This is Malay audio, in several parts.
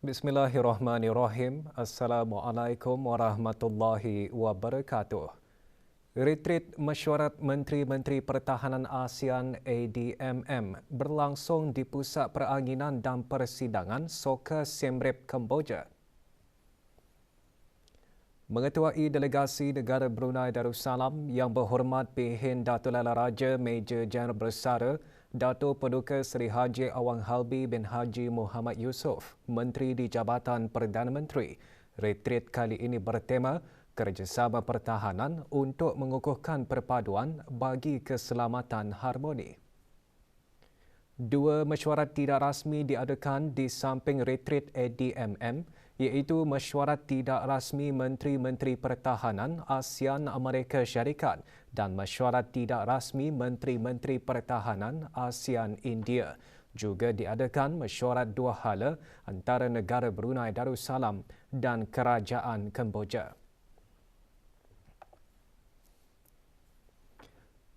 Bismillahirrahmanirrahim. Assalamualaikum warahmatullahi wabarakatuh. Retreat Mesyuarat Menteri-Menteri Pertahanan ASEAN ADMM berlangsung di Pusat Peranginan dan Persidangan Soka Siem Reap, Kemboja. Mengetuai delegasi negara Brunei Darussalam Yang Berhormat Pehin Datuk Lala Raja Major Jeneral Bersara Datuk Paduka Seri Haji Awang Halbi bin Haji Muhammad Yusof, Menteri di Jabatan Perdana Menteri. Retreat kali ini bertema Kerjasama Pertahanan untuk mengukuhkan perpaduan bagi keselamatan harmoni. Dua mesyuarat tidak rasmi diadakan di samping retreat ADMM, iaitu Mesyuarat Tidak Rasmi Menteri-Menteri Pertahanan ASEAN Amerika Syarikat dan Mesyuarat Tidak Rasmi Menteri-Menteri Pertahanan ASEAN India. Juga diadakan mesyuarat dua hala antara negara Brunei Darussalam dan Kerajaan Kemboja.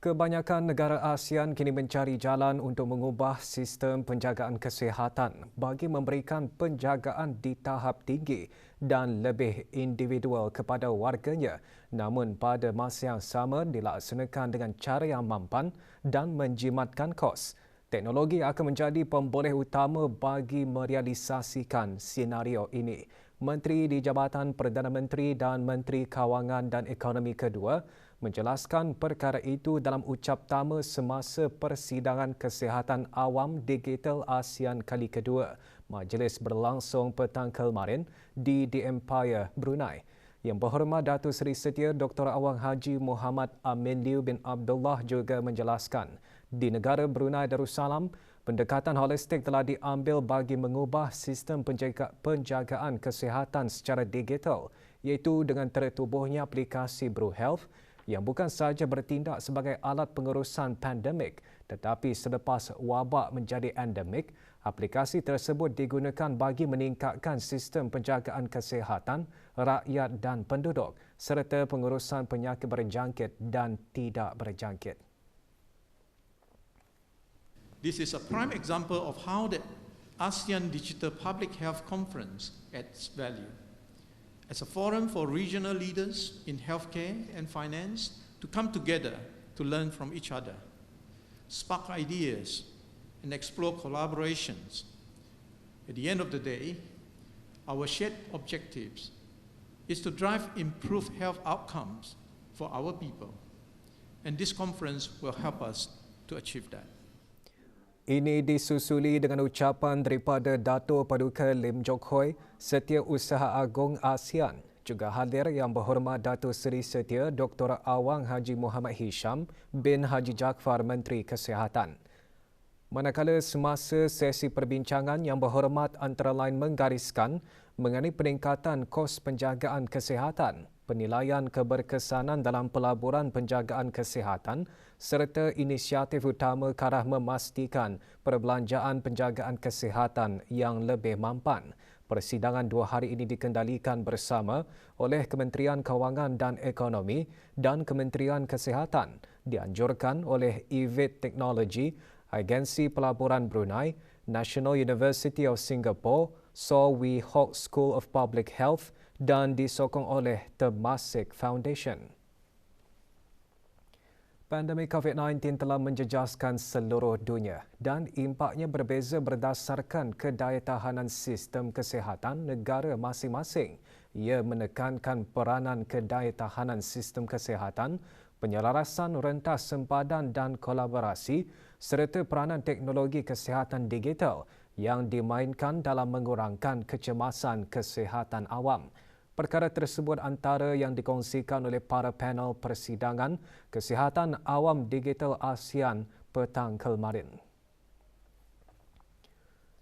Kebanyakan negara ASEAN kini mencari jalan untuk mengubah sistem penjagaan kesihatan bagi memberikan penjagaan di tahap tinggi dan lebih individual kepada warganya, namun pada masa yang sama dilaksanakan dengan cara yang mampan dan menjimatkan kos. Teknologi akan menjadi pemboleh utama bagi merealisasikan senario ini. Menteri di Jabatan Perdana Menteri dan Menteri Kawangan dan Ekonomi kedua menjelaskan perkara itu dalam ucap tama semasa Persidangan Kesihatan Awam Digital ASEAN kali kedua. Majlis berlangsung petang kemarin di The Empire, Brunei. Yang Berhormat Datuk Seri Setia Dr. Awang Haji Muhammad Amin Liu bin Abdullah juga menjelaskan, di negara Brunei Darussalam, pendekatan holistik telah diambil bagi mengubah sistem penjagaan kesihatan secara digital, iaitu dengan tertubuhnya aplikasi BruHealth yang bukan sahaja bertindak sebagai alat pengurusan pandemik, tetapi selepas wabak menjadi endemik, aplikasi tersebut digunakan bagi meningkatkan sistem penjagaan kesihatan rakyat dan penduduk serta pengurusan penyakit berjangkit dan tidak berjangkit. This is a prime example of how the ASEAN Digital Public Health Conference adds value. As a forum for regional leaders in healthcare and finance to come together to learn from each other, spark ideas, and explore collaborations. At the end of the day, our shared objectives is to drive improved health outcomes for our people, and this conference will help us to achieve that. Ini disusuli dengan ucapan daripada Datuk Paduka Lim Jock Hoi, Setiausaha Agung ASEAN. Juga hadir Yang Berhormat Datuk Seri Setia Dr. Awang Haji Muhammad Hisham bin Haji Jaafar, Menteri Kesihatan. Manakala semasa sesi perbincangan, Yang Berhormat antara lain menggariskan mengenai peningkatan kos penjagaan kesihatan, penilaian keberkesanan dalam pelaburan penjagaan kesihatan serta inisiatif utama ke arah memastikan perbelanjaan penjagaan kesihatan yang lebih mampan. Persidangan dua hari ini dikendalikan bersama oleh Kementerian Kawangan dan Ekonomi dan Kementerian Kesihatan, dianjurkan oleh EVIT Technology, Agensi Pelaburan Brunei, National University of Singapore, Saw Wee Hock School of Public Health dan disokong oleh Temasek Foundation. Pandemik COVID-19 telah menjejaskan seluruh dunia dan impaknya berbeza berdasarkan kedayatahanan sistem kesihatan negara masing-masing. Ia menekankan peranan kedayatahanan sistem kesihatan, penyelarasan rentas sempadan dan kolaborasi serta peranan teknologi kesihatan digital yang dimainkan dalam mengurangkan kecemasan kesihatan awam. Perkara tersebut antara yang dikongsikan oleh para panel persidangan Kesihatan Awam Digital ASEAN petang kemarin.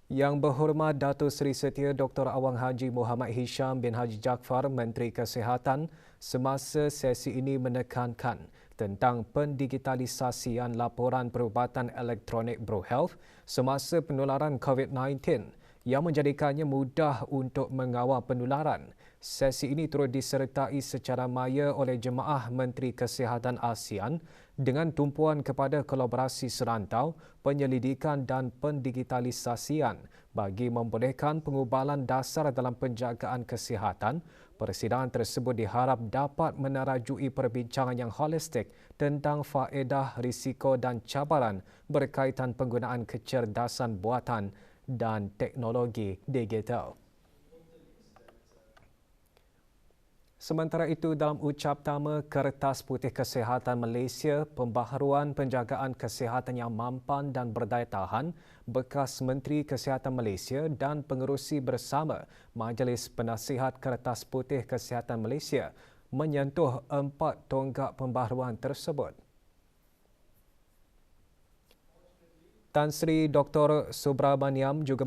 Yang Berhormat Datuk Seri Setia Dr. Awang Haji Muhammad Hisham bin Haji Jaafar, Menteri Kesihatan, semasa sesi ini menekankan tentang pendigitalisasian laporan perubatan elektronik BruHealth semasa penularan COVID-19 yang menjadikannya mudah untuk mengawal penularan. Sesi ini turut disertai secara maya oleh Jemaah Menteri Kesihatan ASEAN dengan tumpuan kepada kolaborasi serantau, penyelidikan dan pendigitalisasian bagi membolehkan pengubalan dasar dalam penjagaan kesihatan. Persidangan tersebut diharap dapat menarajui perbincangan yang holistik tentang faedah, risiko dan cabaran berkaitan penggunaan kecerdasan buatan dan teknologi digital. Sementara itu, dalam ucap tama Kertas Putih Kesihatan Malaysia, Pembaharuan Penjagaan Kesihatan yang Mampan dan Berdaya Tahan, bekas Menteri Kesihatan Malaysia dan pengerusi bersama Majlis Penasihat Kertas Putih Kesihatan Malaysia menyentuh 4 tonggak pembaharuan tersebut. Tan Sri Dr. Subramaniam juga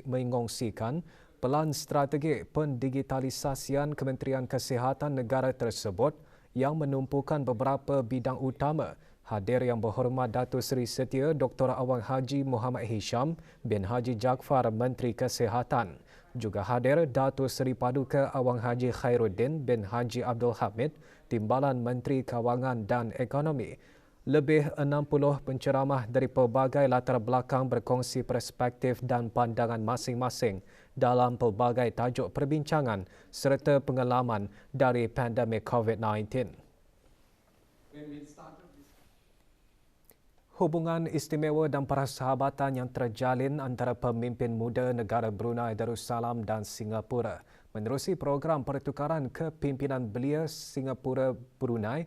mengongsikan pelan strategik pendigitalisasian Kementerian Kesihatan negara tersebut yang menumpukan beberapa bidang utama. Hadir Yang Berhormat Datuk Seri Setia Dr. Awang Haji Muhammad Hisham bin Haji Jaafar Menteri Kesihatan. Juga hadir Datuk Seri Paduka Awang Haji Khairuddin bin Haji Abdul Hamid, Timbalan Menteri Kawangan dan Ekonomi. Lebih 60 penceramah dari pelbagai latar belakang berkongsi perspektif dan pandangan masing-masing dalam pelbagai tajuk perbincangan serta pengalaman dari pandemik COVID-19. Hubungan istimewa dan persahabatan yang terjalin antara pemimpin muda negara Brunei Darussalam dan Singapura menerusi program pertukaran kepimpinan belia Singapura Brunei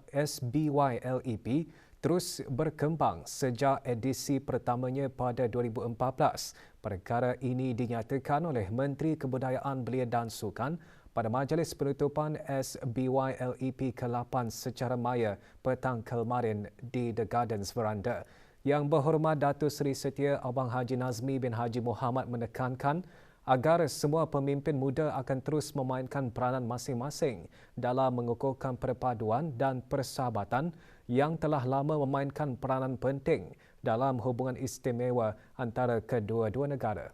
SBYLEP terus berkembang sejak edisi pertamanya pada 2014. Perkara ini dinyatakan oleh Menteri Kebudayaan Belia dan Sukan pada majlis penutupan SBYLEP ke-8 secara maya petang kemarin di The Gardens Veranda. Yang Berhormat Datuk Seri Setia Abang Haji Nazmi bin Haji Muhammad menekankan agar semua pemimpin muda akan terus memainkan peranan masing-masing dalam mengukuhkan perpaduan dan persahabatan yang telah lama memainkan peranan penting dalam hubungan istimewa antara kedua-dua negara.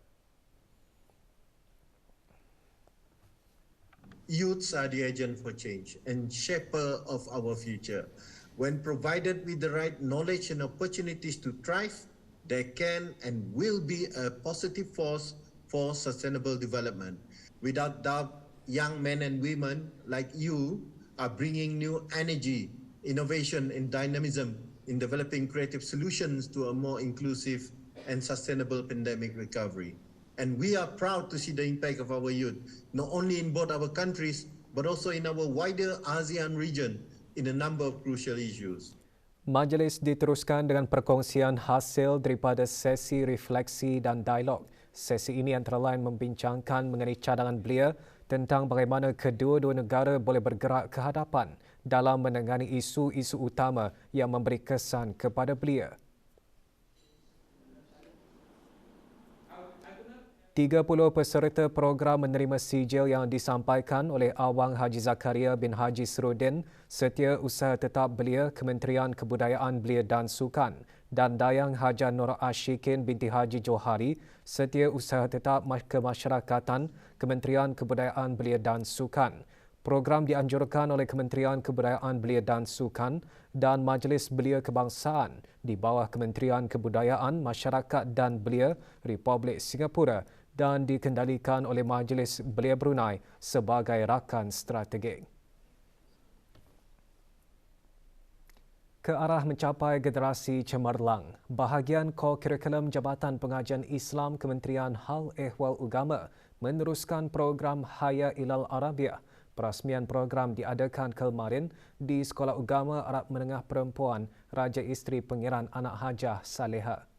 Youths are the agent for change and shaper of our future. When provided with the right knowledge and opportunities to thrive, they can and will be a positive force for sustainable development. Without doubt, young men and women like you are bringing new energy, innovation and dynamism in developing creative solutions to a more inclusive and sustainable pandemic recovery. And we are proud to see the impact of our youth, not only in both our countries, but also in our wider ASEAN region in a number of crucial issues. Majlis diteruskan dengan perkongsian hasil daripada sesi refleksi dan dialog. Sesi ini antara lain membincangkan mengenai cadangan belia tentang bagaimana kedua-dua negara boleh bergerak ke hadapan dalam menangani isu-isu utama yang memberi kesan kepada belia. 30 peserta program menerima sijil yang disampaikan oleh Awang Haji Zakaria bin Haji Sirudin, Setiausaha Tetap Belia Kementerian Kebudayaan Belia dan Sukan, dan Dayang Haja Nur Ashikin binti Haji Johari, Setiausaha Tetap Kemasyarakatan Kementerian Kebudayaan Belia dan Sukan. Program dianjurkan oleh Kementerian Kebudayaan Belia dan Sukan dan Majlis Belia Kebangsaan di bawah Kementerian Kebudayaan, Masyarakat dan Belia Republik Singapura dan dikendalikan oleh Majlis Belia Brunei sebagai rakan strategik. Ke arah mencapai generasi cemerlang, bahagian core kurikulum Jabatan Pengajian Islam Kementerian Hal Ehwal Agama meneruskan program Haya Ilal Arabiah. Perasmian program diadakan kemarin di Sekolah Agama Arab Menengah Perempuan Raja Isteri Pengiran Anak Hajah Saleha.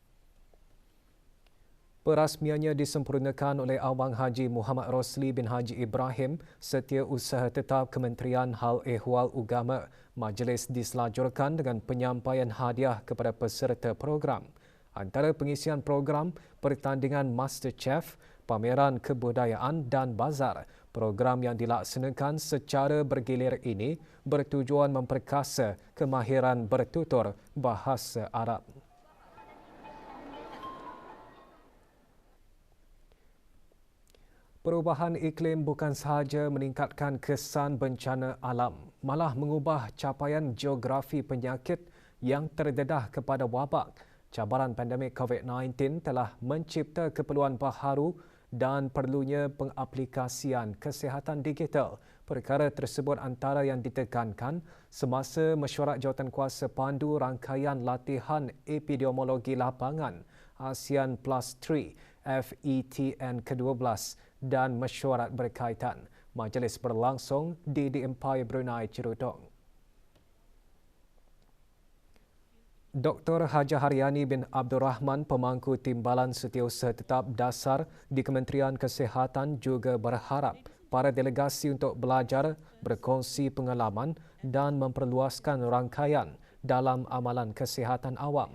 Perasmiannya disempurnakan oleh Awang Haji Muhammad Rosli bin Haji Ibrahim, Setiausaha Tetap Kementerian Hal Ehwal Agama. Majlis diselajurkan dengan penyampaian hadiah kepada peserta program. Antara pengisian program, pertandingan MasterChef, pameran kebudayaan dan bazar. Program yang dilaksanakan secara bergilir ini bertujuan memperkasa kemahiran bertutur bahasa Arab. Perubahan iklim bukan sahaja meningkatkan kesan bencana alam, malah mengubah capaian geografi penyakit yang terdedah kepada wabak. Cabaran pandemik COVID-19 telah mencipta keperluan baharu dan perlunya pengaplikasian kesihatan digital. Perkara tersebut antara yang ditekankan semasa mesyuarat jawatankuasa pandu rangkaian latihan epidemiologi lapangan ASEAN Plus 3 FETN ke-12 dan mesyuarat berkaitan. Majlis berlangsung di The Empire Brunei Cerudong. Dr. Hajah Haryani bin Abdul Rahman, pemangku Timbalan Setiausaha Tetap Dasar di Kementerian Kesihatan juga berharap para delegasi untuk belajar, berkongsi pengalaman dan memperluaskan rangkaian dalam amalan kesihatan awam.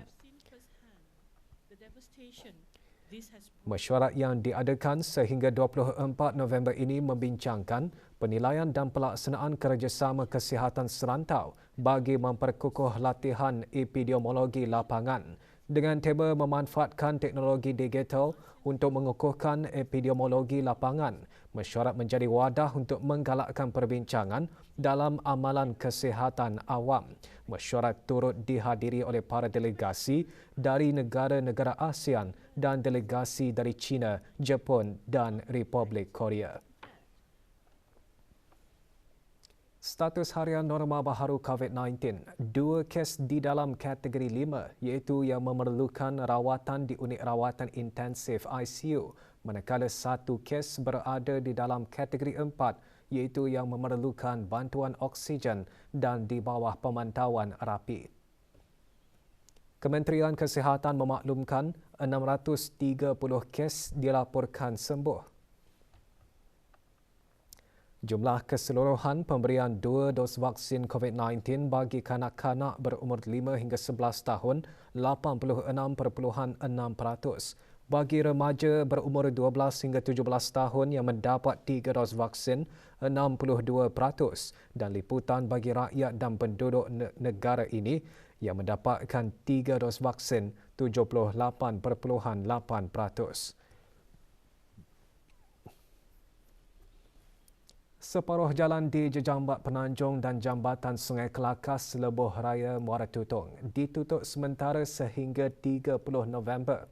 Mesyuarat yang diadakan sehingga 24 November ini membincangkan penilaian dan pelaksanaan kerjasama kesihatan serantau bagi memperkukuh latihan epidemiologi lapangan dengan tema memanfaatkan teknologi digital untuk mengukuhkan epidemiologi lapangan. Mesyuarat menjadi wadah untuk menggalakkan perbincangan dalam amalan kesihatan awam. Mesyuarat turut dihadiri oleh para delegasi dari negara-negara ASEAN dan delegasi dari China, Jepun dan Republik Korea. Status harian norma baharu COVID-19, 2 kes di dalam kategori 5 iaitu yang memerlukan rawatan di unit rawatan intensif ICU, manakala 1 kes berada di dalam kategori 4 iaitu yang memerlukan bantuan oksigen dan di bawah pemantauan rapi. Kementerian Kesihatan memaklumkan 630 kes dilaporkan sembuh. Jumlah keseluruhan pemberian 2 dos vaksin COVID-19 bagi kanak-kanak berumur 5 hingga 11 tahun 86.6%. Bagi remaja berumur 12 hingga 17 tahun yang mendapat 3 dos vaksin 62% dan liputan bagi rakyat dan penduduk negara ini yang mendapatkan 3 dos vaksin 78.8%. Separuh jalan di Jejambat Penanjung dan Jambatan Sungai Kelakas Lebuh Raya Muara Tutong ditutup sementara sehingga 30 November.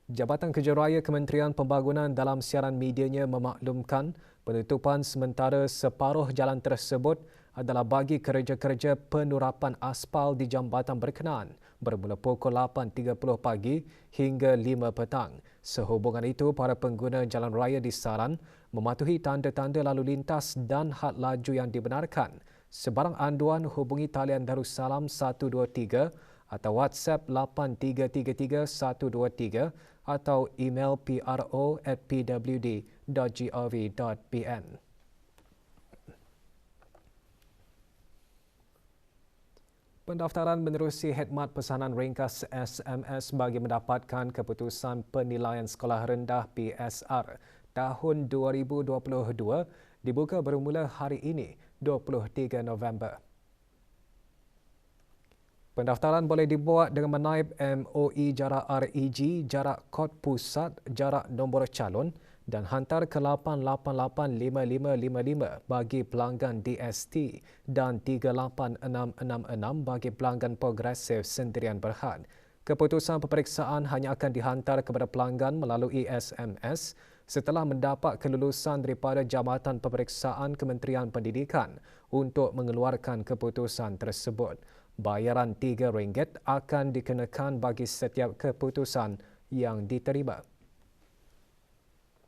Jabatan Kejuaraya Kementerian Pembangunan dalam siaran medianya memaklumkan penutupan sementara separuh jalan tersebut adalah bagi kerja-kerja penurapan aspal di jambatan berkenaan bermula pukul 8.30 pagi hingga 5 petang. Sehubungan itu, para pengguna jalan raya disaran mematuhi tanda-tanda lalu lintas dan had laju yang dibenarkan. Sebarang anduan hubungi talian Darussalam 123 atau WhatsApp 8333 123 atau email pro@pwd.gov.pn. Pendaftaran menerusi khidmat pesanan ringkas SMS bagi mendapatkan keputusan penilaian sekolah rendah PSR tahun 2022 dibuka bermula hari ini, 23 November. Pendaftaran boleh dibuat dengan menaip MOE jarak REG, jarak kod pusat, jarak nombor calon dan hantar ke 888555 bagi pelanggan DST dan 38666 bagi pelanggan progresif sendirian berhad. Keputusan peperiksaan hanya akan dihantar kepada pelanggan melalui SMS setelah mendapat kelulusan daripada Jabatan Peperiksaan Kementerian Pendidikan untuk mengeluarkan keputusan tersebut. Bayaran RM3 akan dikenakan bagi setiap keputusan yang diterima.